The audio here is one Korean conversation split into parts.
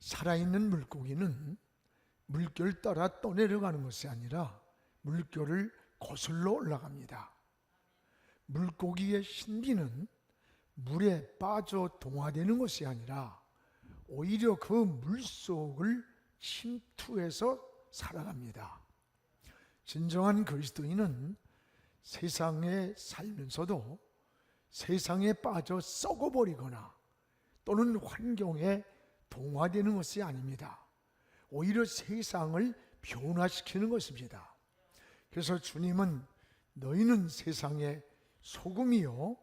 살아있는 물고기는 물결 따라 떠내려가는 것이 아니라 물결을 거슬러 올라갑니다. 물고기의 신비는 물에 빠져 동화되는 것이 아니라 오히려 그 물속을 침투해서 살아갑니다. 진정한 그리스도인은 세상에 살면서도 세상에 빠져 썩어버리거나 또는 환경에 동화되는 것이 아닙니다. 오히려 세상을 변화시키는 것입니다. 그래서 주님은 너희는 세상의 소금이요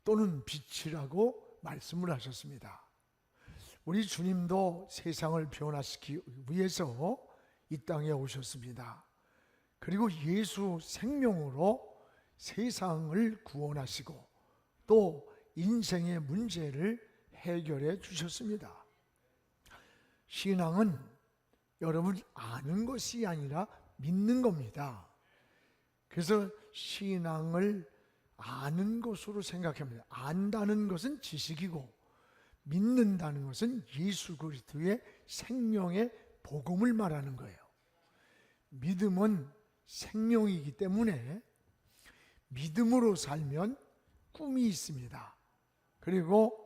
또는 빛이라고 말씀을 하셨습니다. 우리 주님도 세상을 변화시키기 위해서 이 땅에 오셨습니다. 그리고 예수 생명으로 세상을 구원하시고 또 인생의 문제를 해결해 주셨습니다. 신앙은 여러분 아는 것이 아니라 믿는 겁니다. 그래서 신앙을 아는 것으로 생각합니다. 안다는 것은 지식이고 믿는다는 것은 예수 그리스도의 생명의 복음을 말하는 거예요. 믿음은 생명이기 때문에 믿음으로 살면 꿈이 있습니다. 그리고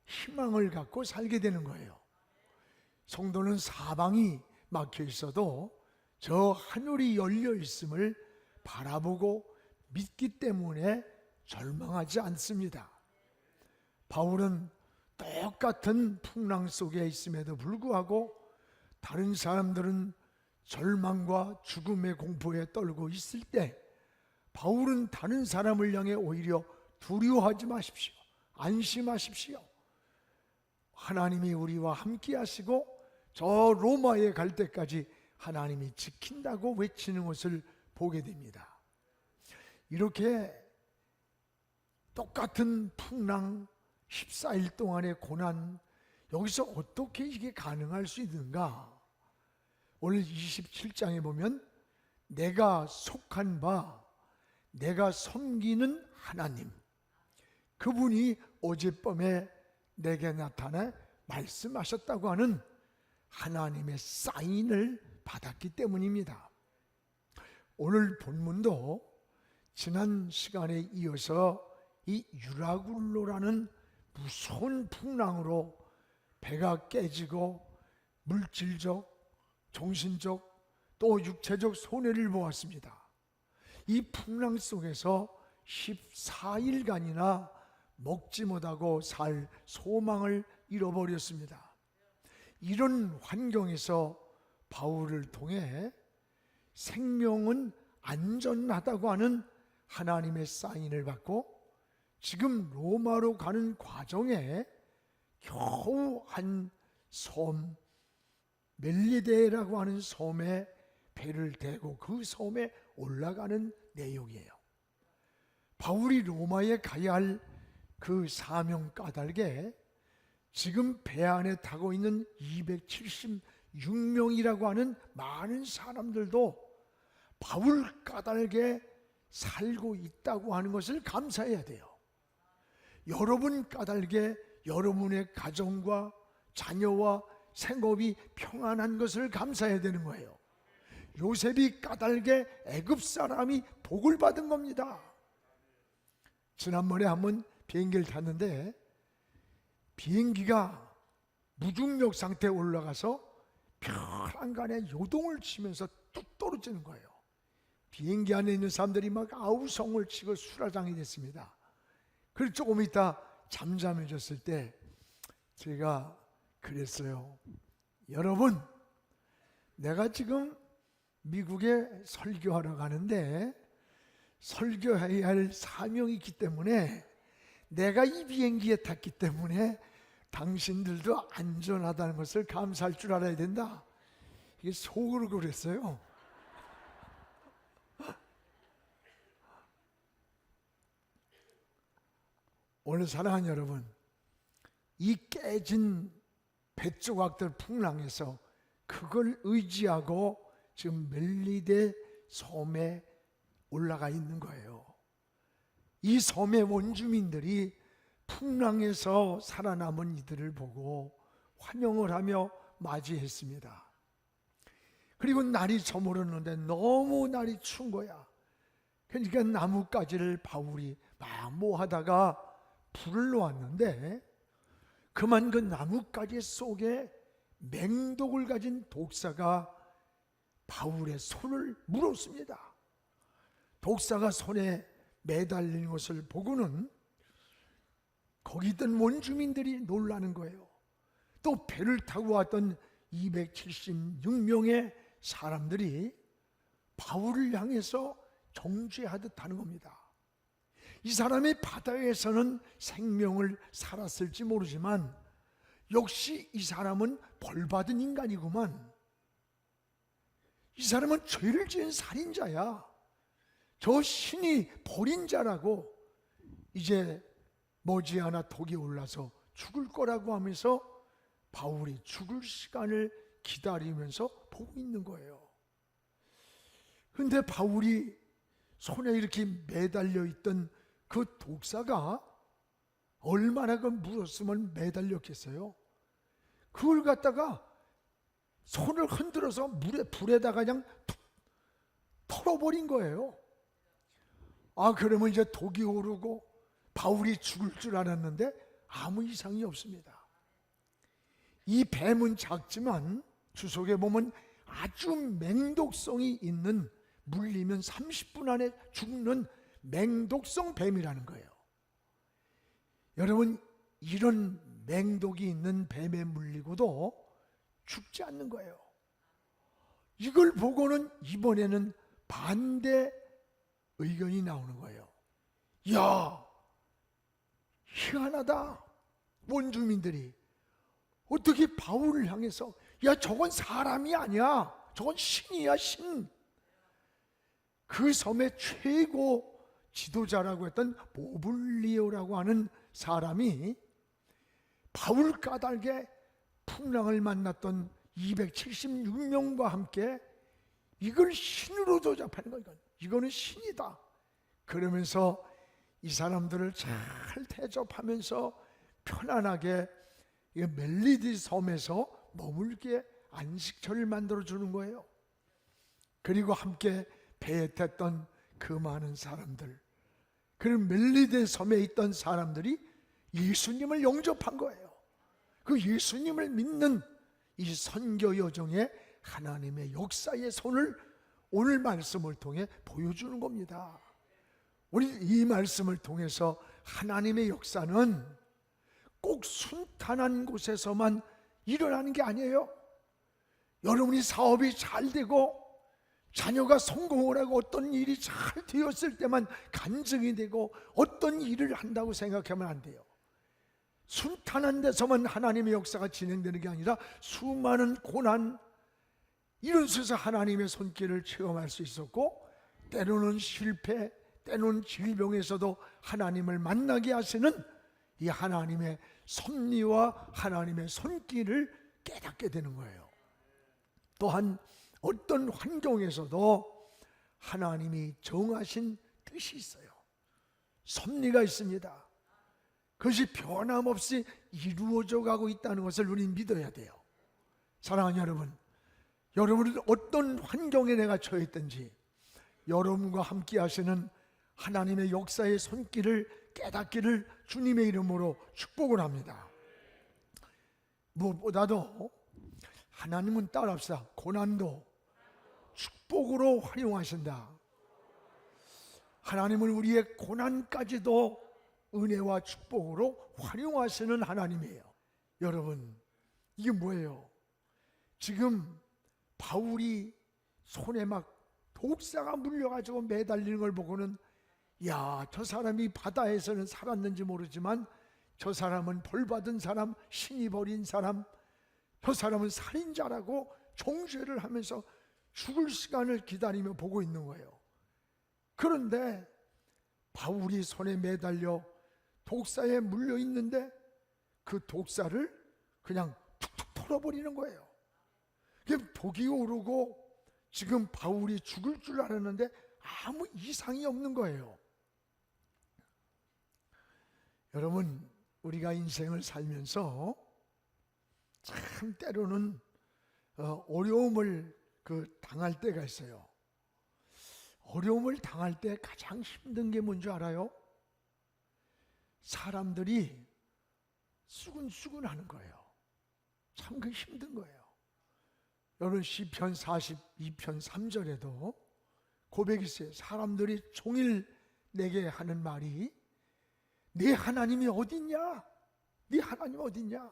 희망을 갖고 살게 되는 거예요. 성도는 사방이 막혀 있어도 저 하늘이 열려 있음을 바라보고 믿기 때문에 절망하지 않습니다. 바울은 똑같은 풍랑 속에 있음에도 불구하고 다른 사람들은 절망과 죽음의 공포에 떨고 있을 때 바울은 다른 사람을 향해 오히려 두려워하지 마십시오. 안심하십시오. 하나님이 우리와 함께 하시고 저 로마에 갈 때까지 하나님이 지킨다고 외치는 것을 보게 됩니다. 이렇게 똑같은 풍랑 14일 동안의 고난, 여기서 어떻게 이게 가능할 수 있는가? 오늘 27장에 보면 내가 속한 바, 내가 섬기는 하나님, 그분이 어젯밤에 내게 나타나 말씀하셨다고 하는 하나님의 사인을 받았기 때문입니다. 오늘 본문도 지난 시간에 이어서 이 유라굴로라는 무서운 풍랑으로 배가 깨지고 물질적, 정신적, 또 육체적 손해를 보았습니다. 이 풍랑 속에서 14일간이나 먹지 못하고 살 소망을 잃어버렸습니다. 이런 환경에서 바울을 통해 생명은 안전하다고 하는 하나님의 사인을 받고 지금 로마로 가는 과정에 겨우 한 섬, 멜리데라고 하는 섬에 배를 대고 그 섬에 올라가는 내용이에요. 바울이 로마에 가야 할 그 사명 까닭에 지금 배 안에 타고 있는 276명이라고 하는 많은 사람들도 바울 까닭에 살고 있다고 하는 것을 감사해야 돼요. 여러분 까닭에 여러분의 가정과 자녀와 생업이 평안한 것을 감사해야 되는 거예요. 요셉이 까닭에 애굽 사람이 복을 받은 겁니다. 지난번에 한번 비행기를 탔는데 비행기가 무중력 상태에 올라가서 벼랑간에 요동을 치면서 뚝 떨어지는 거예요. 비행기 안에 있는 사람들이 막 아우성을 치고 수라장이 됐습니다. 그리고 조금 있다 잠잠해졌을 때 제가 그랬어요. 여러분, 내가 지금 미국에 설교하러 가는데 설교해야 할 사명이 있기 때문에 내가 이 비행기에 탔기 때문에 당신들도 안전하다는 것을 감사할 줄 알아야 된다. 이게 속으로 그랬어요. 오늘 사랑하는 여러분, 이 깨진 뱃조각들 풍랑에서 그걸 의지하고 지금 멜리데 섬에 올라가 있는 거예요. 이 섬의 원주민들이 풍랑에서 살아남은 이들을 보고 환영을 하며 맞이했습니다. 그리고 날이 저물었는데 너무 날이 추운 거야. 그러니까 나뭇가지를 바울이 막 모아다가 불을 놓았는데 그만 그 나뭇가지 속에 맹독을 가진 독사가 바울의 손을 물었습니다. 독사가 손에 매달린 것을 보고는 거기 있던 원주민들이 놀라는 거예요. 또 배를 타고 왔던 276명의 사람들이 바울을 향해서 정죄하듯 하는 겁니다. 이 사람이 바다에서는 생명을 살았을지 모르지만 역시 이 사람은 벌받은 인간이구만. 이 사람은 죄를 지은 살인자야. 저 신이 버린 자라고 이제 머지않아 독이 올라서 죽을 거라고 하면서 바울이 죽을 시간을 기다리면서 보고 있는 거예요. 근데 바울이 손에 이렇게 매달려 있던 그 독사가 얼마나 그 물었으면 매달렸겠어요? 그걸 갖다가 손을 흔들어서 불에다가 그냥 툭 털어버린 거예요. 그러면 이제 독이 오르고 바울이 죽을 줄 알았는데 아무 이상이 없습니다. 이 뱀은 작지만 주석에 보면 아주 맹독성이 있는, 물리면 30분 안에 죽는 맹독성 뱀이라는 거예요. 여러분, 이런 맹독이 있는 뱀에 물리고도 죽지 않는 거예요. 이걸 보고는 이번에는 반대 의견이 나오는 거예요. 야, 희한하다. 원주민들이 어떻게 바울을 향해서, 야, 저건 사람이 아니야, 저건 신이야, 신. 그 섬의 최고 지도자라고 했던 보블리오라고 하는 사람이 바울 까닭에 풍랑을 만났던 276명과 함께 이걸 신으로 조잡하는 거예요. 이거는 신이다. 그러면서 이 사람들을 잘 대접하면서 편안하게 멜리디 섬에서 머물게 안식처를 만들어 주는 거예요. 그리고 함께 배에 탔던 그 많은 사람들, 그 멜리디 섬에 있던 사람들이 예수님을 영접한 거예요. 그 예수님을 믿는 이 선교 여정에 하나님의 역사의 손을 오늘 말씀을 통해 보여주는 겁니다. 우리 이 말씀을 통해서 하나님의 역사는 꼭 순탄한 곳에서만 일어나는 게 아니에요. 여러분이 사업이 잘 되고 자녀가 성공을 하고 어떤 일이 잘 되었을 때만 간증이 되고 어떤 일을 한다고 생각하면 안 돼요. 순탄한 데서만 하나님의 역사가 진행되는 게 아니라 수많은 고난, 이런 속에서 하나님의 손길을 체험할 수 있었고, 때로는 실패, 때로는 질병에서도 하나님을 만나게 하시는 이 하나님의 섭리와 하나님의 손길을 깨닫게 되는 거예요. 또한 어떤 환경에서도 하나님이 정하신 뜻이 있어요. 섭리가 있습니다. 그것이 변함없이 이루어져 가고 있다는 것을 우리는 믿어야 돼요. 사랑하는 여러분, 여러분은 어떤 환경에 내가 처했든지 여러분과 함께 하시는 하나님의 역사의 손길을 깨닫기를 주님의 이름으로 축복을 합니다. 무엇보다도 하나님은 따라합시다. 고난도 축복으로 활용하신다. 하나님은 우리의 고난까지도 은혜와 축복으로 활용하시는 하나님이에요. 여러분, 이게 뭐예요? 지금 바울이 손에 막 독사가 물려가지고 매달리는 걸 보고는, 야, 저 사람이 바다에서는 살았는지 모르지만 저 사람은 벌받은 사람, 신이 버린 사람, 저 사람은 살인자라고 정죄를 하면서 죽을 시간을 기다리며 보고 있는 거예요. 그런데 바울이 손에 매달려 독사에 물려 있는데 그 독사를 그냥 툭툭 털어버리는 거예요. 독이 오르고 지금 바울이 죽을 줄 알았는데 아무 이상이 없는 거예요. 여러분, 우리가 인생을 살면서 참 때로는 어려움을 당할 때가 있어요. 어려움을 당할 때 가장 힘든 게 뭔지 알아요? 사람들이 수근수근 하는 거예요. 참 그 힘든 거예요. 여러분 시편 42편 3절에도 고백이 있어요. 사람들이 종일 내게 하는 말이 네 하나님이 어딨냐? 네 하나님 어딨냐?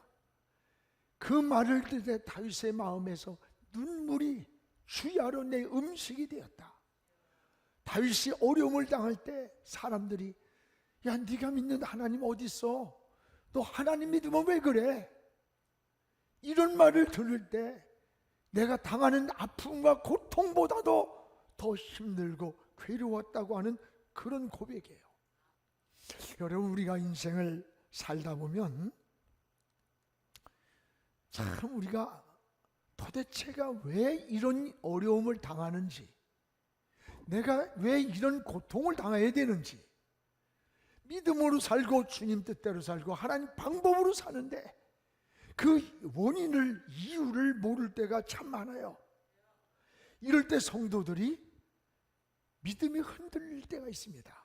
그 말을 들을 때 다윗의 마음에서 눈물이 주야로 내 음식이 되었다. 다윗이 어려움을 당할 때 사람들이 야 네가 믿는 하나님 어디 있어? 너 하나님 믿으면 왜 그래? 이런 말을 들을 때 내가 당하는 아픔과 고통보다도 더 힘들고 괴로웠다고 하는 그런 고백이에요. 여러분 우리가 인생을 살다 보면 참 우리가 도대체가 왜 이런 어려움을 당하는지, 내가 왜 이런 고통을 당해야 되는지, 믿음으로 살고 주님 뜻대로 살고 하나님 방법으로 사는데 그 원인을, 이유를 모를 때가 참 많아요. 이럴 때 성도들이 믿음이 흔들릴 때가 있습니다.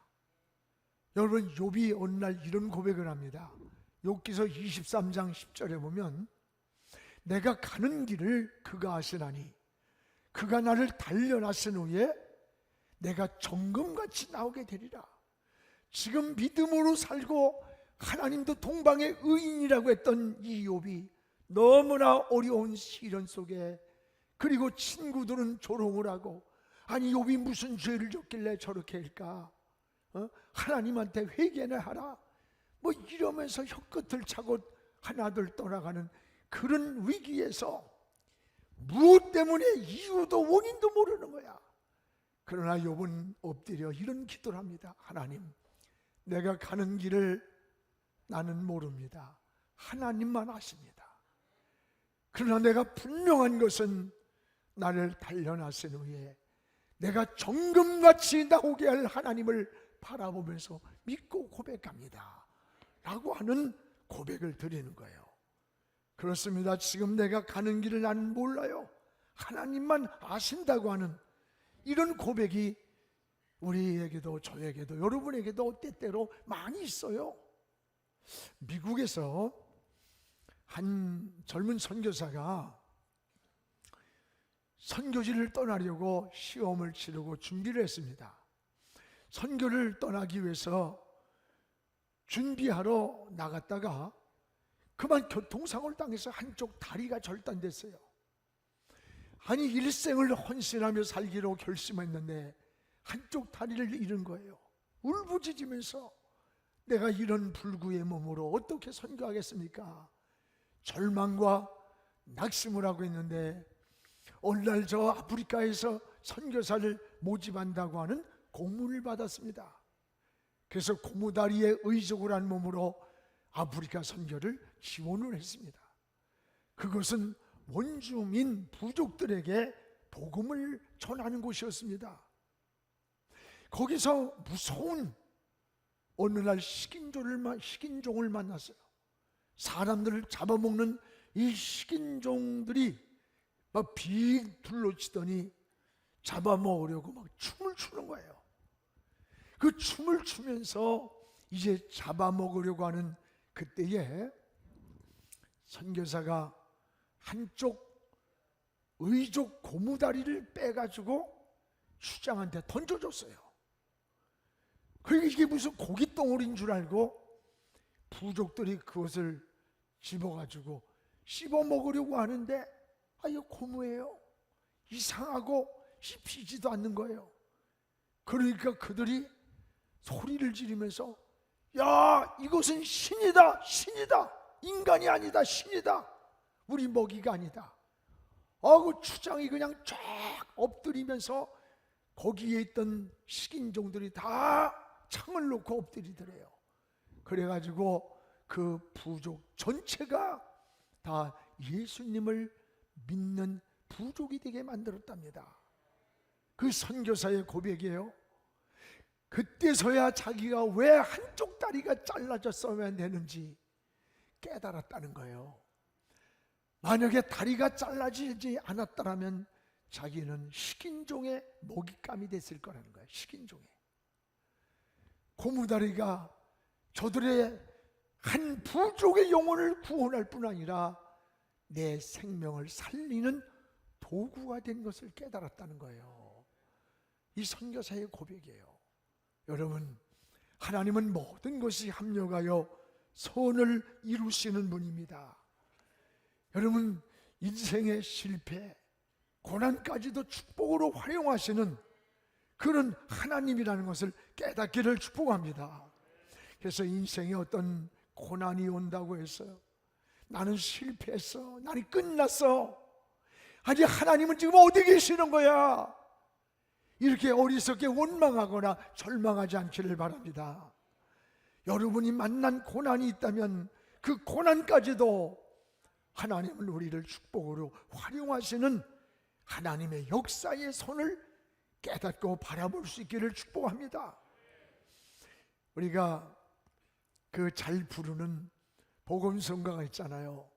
여러분 욥이 어느 날 이런 고백을 합니다. 욥기서 23장 10절에 보면 내가 가는 길을 그가 아시나니 그가 나를 단련하신 후에 내가 정금같이 나오게 되리라. 지금 믿음으로 살고 하나님도 동방의 의인이라고 했던 이 욥이 너무나 어려운 시련 속에, 그리고 친구들은 조롱을 하고 아니 욥이 무슨 죄를 졌길래 저렇게 할까? 하나님한테 회개나 하라 뭐 이러면서 혀끝을 차고 하나둘 떠나가는 그런 위기에서 무엇 때문에 이유도 원인도 모르는 거야. 그러나 욥은 엎드려 이런 기도를 합니다. 하나님, 내가 가는 길을 나는 모릅니다. 하나님만 아십니다. 그러나 내가 분명한 것은 나를 단련하신 후에 내가 정금같이 나오게 할 하나님을 바라보면서 믿고 고백합니다 라고 하는 고백을 드리는 거예요. 그렇습니다. 지금 내가 가는 길을 나는 몰라요. 하나님만 아신다고 하는 이런 고백이 우리에게도 저에게도 여러분에게도 때때로 많이 있어요. 미국에서 한 젊은 선교사가 선교지를 떠나려고 시험을 치르고 준비를 했습니다. 선교를 떠나기 위해서 준비하러 나갔다가 그만 교통사고를 당해서 한쪽 다리가 절단됐어요. 아니 일생을 헌신하며 살기로 결심했는데 한쪽 다리를 잃은 거예요. 울부짖으면서 내가 이런 불구의 몸으로 어떻게 선교하겠습니까? 절망과 낙심을 하고 있는데 어느 날 저 아프리카에서 선교사를 모집한다고 하는 공문을 받았습니다. 그래서 고무다리에 의족을 한 몸으로 아프리카 선교를 지원을 했습니다. 그것은 원주민 부족들에게 복음을 전하는 곳이었습니다. 거기서 무서운 어느 날 식인종을 만났어요. 사람들을 잡아먹는 이 식인종들이 막 빙 둘러치더니 잡아먹으려고 막 춤을 추는 거예요. 그 춤을 추면서 이제 잡아먹으려고 하는 그때에 선교사가 한쪽 의족 고무다리를 빼가지고 추장한테 던져줬어요. 그러니까 이게 무슨 고깃덩어리인 줄 알고 부족들이 그것을 집어가지고 씹어먹으려고 하는데 이거 고무예요. 이상하고 씹히지도 않는 거예요. 그러니까 그들이 소리를 지르면서 야 이것은 신이다, 신이다, 인간이 아니다, 신이다, 우리 먹이가 아니다. 그 추장이 그냥 쫙 엎드리면서 거기에 있던 식인종들이 다 창을 놓고 엎드리더래요. 그래가지고 그 부족 전체가 다 예수님을 믿는 부족이 되게 만들었답니다. 그 선교사의 고백이에요. 그때서야 자기가 왜 한쪽 다리가 잘라졌어야 되는지 깨달았다는 거예요. 만약에 다리가 잘라지지 않았더라면 자기는 식인종의 먹잇감이 됐을 거라는 거예요. 식인종의. 고무다리가 저들의 한 부족의 영혼을 구원할 뿐 아니라 내 생명을 살리는 도구가 된 것을 깨달았다는 거예요. 이 선교사의 고백이에요. 여러분, 하나님은 모든 것이 합력하여 선을 이루시는 분입니다. 여러분, 인생의 실패, 고난까지도 축복으로 활용하시는 그런 하나님이라는 것을 깨닫기를 축복합니다. 그래서 인생에 어떤 고난이 온다고 해서요, 나는 실패했어, 나는 끝났어, 아니 하나님은 지금 어디 계시는 거야, 이렇게 어리석게 원망하거나 절망하지 않기를 바랍니다. 여러분이 만난 고난이 있다면 그 고난까지도 하나님은 우리를 축복으로 활용하시는 하나님의 역사의 손을 깨닫고 바라볼 수 있기를 축복합니다. 우리가 그 잘 부르는 복음성가가 있잖아요.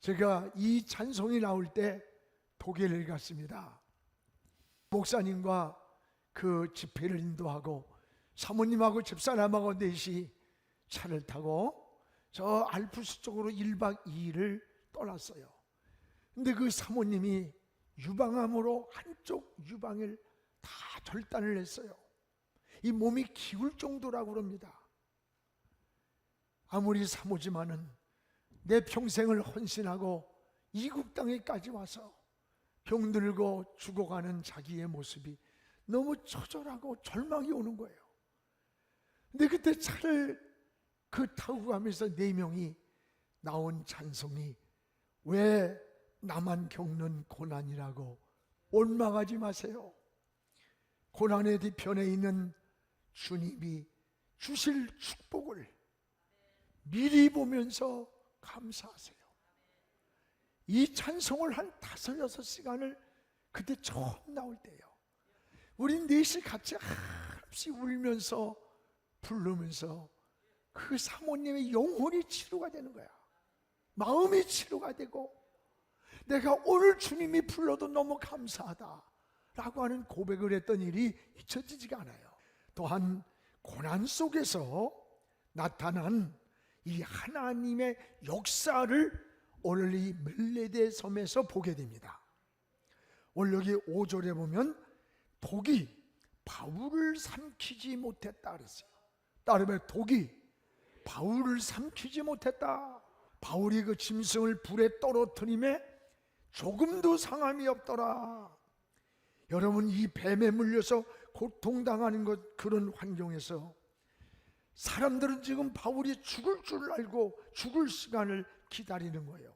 제가 이 찬송이 나올 때 독일을 갔습니다. 목사님과 그 집회를 인도하고 사모님하고 집사람하고 넷이 차를 타고 저 알프스 쪽으로 1박 2일을 떠났어요. 근데 그 사모님이 유방암으로 한쪽 유방을 다 절단을 했어요. 이 몸이 기울 정도라고 그럽니다. 아무리 사모지만은 내 평생을 헌신하고 이국 땅에까지 와서 병들고 죽어가는 자기의 모습이 너무 처절하고 절망이 오는 거예요. 근데 그때 차를 타고 가면서 4명이 나온 찬송이, 왜 나만 겪는 고난이라고 원망하지 마세요. 고난의 뒤편에 있는 주님이 주실 축복을 미리 보면서 감사하세요. 이 찬송을 한 5-6시간을 그때 처음 나올 때예요. 우리 넷이 같이 한없이 울면서 부르면서 그 사모님의 영혼이 치료가 되는 거야. 마음이 치료가 되고, 내가 오늘 주님이 불러도 너무 감사하다 라고 하는 고백을 했던 일이 잊혀지지가 않아요. 또한 고난 속에서 나타난 이 하나님의 역사를 오늘 이 멜레데 섬에서 보게 됩니다. 오늘 여기 5절에 보면 독이 바울을 삼키지 못했다 그랬어요. 따르면 독이 바울을 삼키지 못했다. 바울이 그 짐승을 불에 떨어뜨림에 조금도 상함이 없더라. 여러분, 이 뱀에 물려서 고통당하는 그런 환경에서 사람들은 지금 바울이 죽을 줄 알고 죽을 시간을 기다리는 거예요.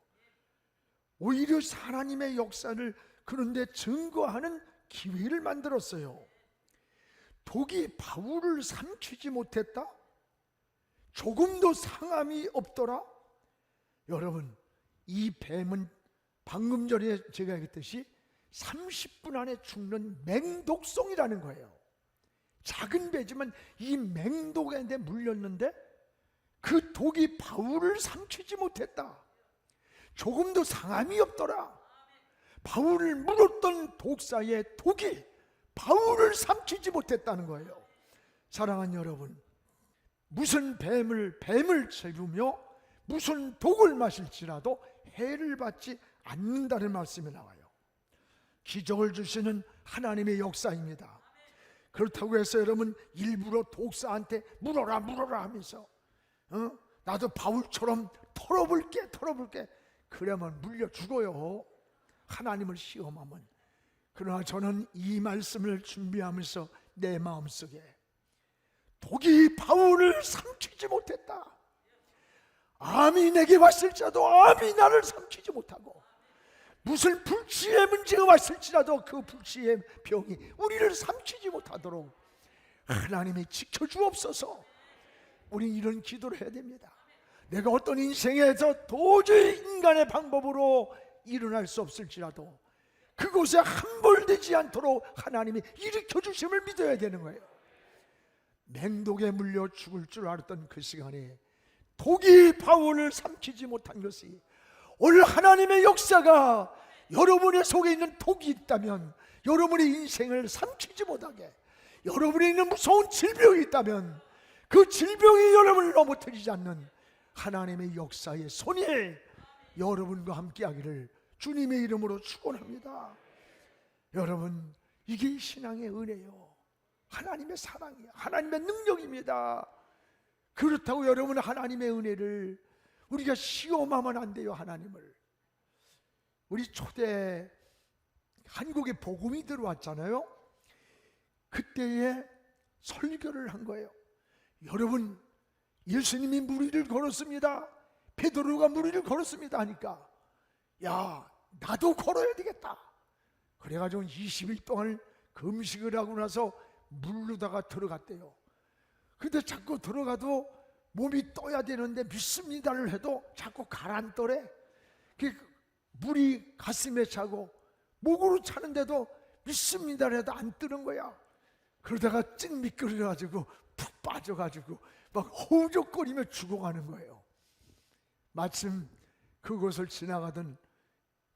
오히려 하나님의 역사를 그런데 증거하는 기회를 만들었어요. 독이 바울을 삼키지 못했다? 조금도 상함이 없더라? 여러분, 이 뱀은 방금 전에 제가 얘기했듯이 30분 안에 죽는 맹독성이라는 거예요. 작은 배지만 이 맹독에 물렸는데 그 독이 바울을 삼키지 못했다. 조금도 상함이 없더라. 바울을 물었던 독사의 독이 바울을 삼키지 못했다는 거예요. 사랑하는 여러분, 무슨 뱀을 잡으며 무슨 독을 마실지라도 해를 받지 않는다는 말씀이 나와요. 기적을 주시는 하나님의 역사입니다. 그렇다고 해서 여러분 일부러 독사한테 물어라 하면서 나도 바울처럼 털어볼게 그러면 물려 죽어요. 하나님을 시험하면. 그러나 저는 이 말씀을 준비하면서 내 마음속에 독이 바울을 삼키지 못했다. 암이 내게 왔을지라도 암이 나를 삼키지 못하고, 무슨 불치의 문제가 왔을지라도 그 불치의 병이 우리를 삼키지 못하도록 하나님이 지켜주옵소서. 우리 이런 기도를 해야 됩니다. 내가 어떤 인생에서 도저히 인간의 방법으로 일어날 수 없을지라도 그곳에 함몰되지 않도록 하나님이 일으켜 주심을 믿어야 되는 거예요. 맹독에 물려 죽을 줄 알았던 그 시간에 독이 바울을 삼키지 못한 것이 오늘 하나님의 역사가 여러분의 속에 있는 독이 있다면, 여러분의 인생을 삼키지 못하게, 여러분에 있는 무서운 질병이 있다면 그 질병이 여러분을 넘어뜨리지 않는 하나님의 역사의 손이 여러분과 함께하기를 주님의 이름으로 축원합니다. 여러분, 이게 신앙의 은혜요, 하나님의 사랑이에요, 하나님의 능력입니다. 그렇다고 여러분은 하나님의 은혜를 우리가 시험하면 안 돼요. 하나님을, 우리 초대 한국에 복음이 들어왔잖아요. 그때에 설교를 한 거예요. 여러분, 예수님이 무리를 걸었습니다, 베드로가 무리를 걸었습니다 하니까, 야, 나도 걸어야 되겠다. 그래가지고 20일 동안 금식을 하고 나서 물로다가 들어갔대요. 근데 자꾸 들어가도 몸이 떠야 되는데 믿습니다를 해도 자꾸 가라앉더래. 물이 가슴에 차고 목으로 차는데도 믿습니다를 해도 안 뜨는 거야. 그러다가 찐 미끄러져가지고 푹 빠져가지고 막 허우적거리며 죽어가는 거예요. 마침 그곳을 지나가던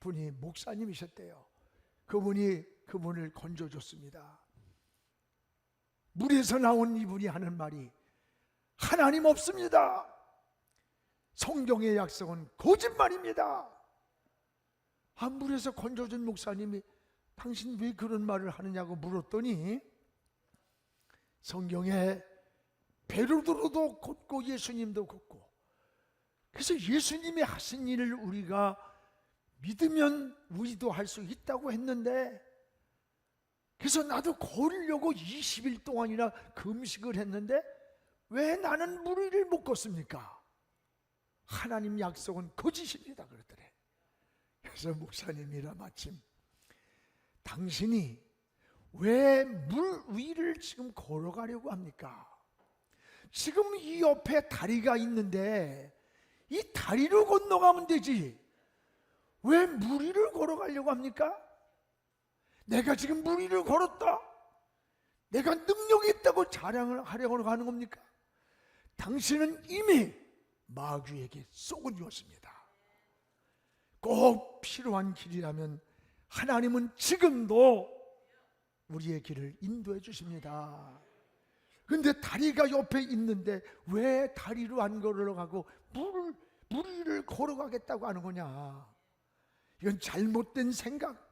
분이 목사님이셨대요. 그분이 그분을 건져줬습니다. 물에서 나온 이분이 하는 말이, 하나님 없습니다. 성경의 약속은 거짓말입니다. 물에서 건져준 목사님이, 당신 왜 그런 말을 하느냐고 물었더니, 성경에 베드로도 걷고 예수님도 걷고, 그래서 예수님이 하신 일을 우리가 믿으면 우리도 할 수 있다고 했는데, 그래서 나도 걸으려고 20일 동안이나 금식을 했는데 왜 나는 무리를 못 걷습니까? 하나님 약속은 거짓입니다 그랬더래. 그래서 목사님이라 마침, 당신이 왜 물 위를 지금 걸어가려고 합니까? 지금 이 옆에 다리가 있는데 이 다리로 건너가면 되지 왜 물 위를 걸어가려고 합니까? 내가 지금 물 위를 걸었다, 내가 능력이 있다고 자랑을 하려고 하는 겁니까? 당신은 이미 마귀에게 쏙은 이었습니다. 꼭 필요한 길이라면 하나님은 지금도 우리의 길을 인도해 주십니다. 그런데 다리가 옆에 있는데 왜 다리로 안 걸어가고 물 위를 걸어가겠다고 하는 거냐? 이건 잘못된 생각,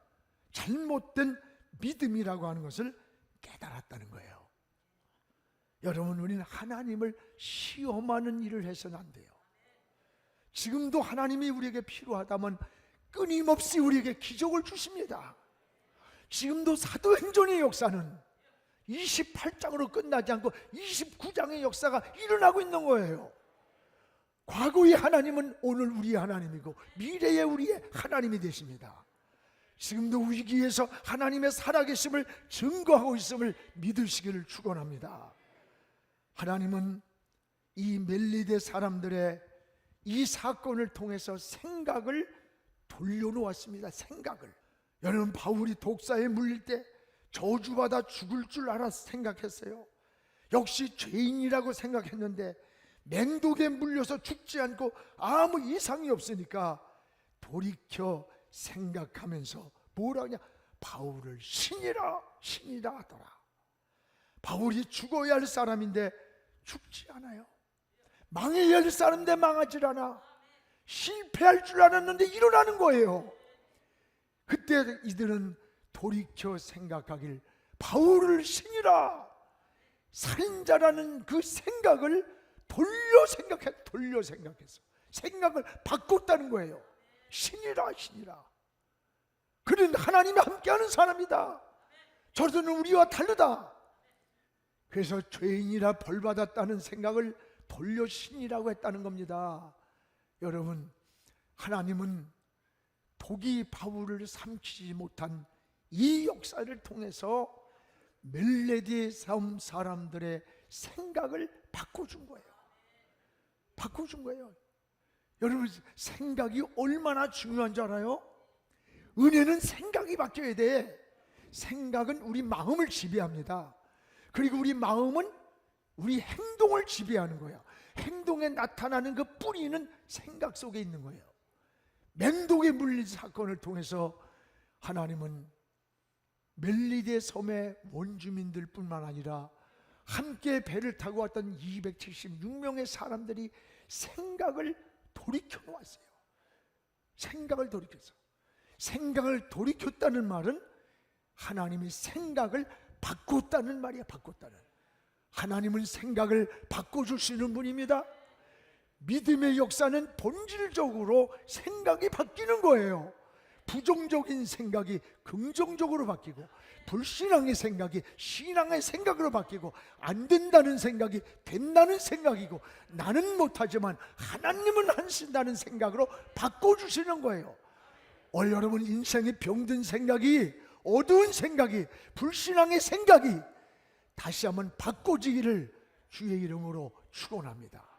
잘못된 믿음이라고 하는 것을 깨달았다는 거예요. 여러분, 우리는 하나님을 시험하는 일을 해서는 안 돼요. 지금도 하나님이 우리에게 필요하다면 끊임없이 우리에게 기적을 주십니다. 지금도 사도행전의 역사는 28장으로 끝나지 않고 29장의 역사가 일어나고 있는 거예요. 과거의 하나님은 오늘 우리의 하나님이고 미래의 우리의 하나님이 되십니다. 지금도 위기에서 하나님의 살아계심을 증거하고 있음을 믿으시기를 축원합니다. 하나님은 이 멜리데 사람들의 이 사건을 통해서 생각을 돌려놓았습니다. 생각을. 여러분, 바울이 독사에 물릴 때 저주받아 죽을 줄 알아서 생각했어요. 역시 죄인이라고 생각했는데 맹독에 물려서 죽지 않고 아무 이상이 없으니까 돌이켜 생각하면서 뭐라 하냐, 바울을 신이라 하더라. 바울이 죽어야 할 사람인데 죽지 않아요. 망해야 할 사람인데 망하질 않아. 실패할 줄 알았는데 일어나는 거예요. 그때 이들은 돌이켜 생각하길, 바울을 신이라, 살인자라는 그 생각을 돌려 생각해서 생각을 바꿨다는 거예요. 신이라. 그는 하나님이 함께하는 사람이다. 저들은 우리와 다르다. 그래서 죄인이라 벌받았다는 생각을 돌려 신이라고 했다는 겁니다. 여러분, 하나님은 독이 바울을 삼키지 못한 이 역사를 통해서 멜레디 섬 사람들의 생각을 바꿔준 거예요. 여러분, 생각이 얼마나 중요한 줄 알아요? 은혜는 생각이 바뀌어야 돼. 생각은 우리 마음을 지배합니다. 그리고 우리 마음은 우리 행동을 지배하는 거예요. 행동에 나타나는 그 뿌리는 생각 속에 있는 거예요. 맹독에 물린 사건을 통해서 하나님은 멜리데 섬의 원주민들 뿐만 아니라 함께 배를 타고 왔던 276명의 사람들이 생각을 돌이켜 놓았어요. 생각을 돌이켰어. 생각을 돌이켰다는 말은 하나님이 생각을 바꿨다는 말이야. 바꿨다는. 하나님은 생각을 바꿔주시는 분입니다. 믿음의 역사는 본질적으로 생각이 바뀌는 거예요. 부정적인 생각이 긍정적으로 바뀌고, 불신앙의 생각이 신앙의 생각으로 바뀌고, 안 된다는 생각이 된다는 생각이고, 나는 못하지만 하나님은 하신다는 생각으로 바꿔주시는 거예요. 여러분 인생에 병든 생각이, 어두운 생각이, 불신앙의 생각이 다시 한번 바꿔지기를 주의 이름으로 축원합니다.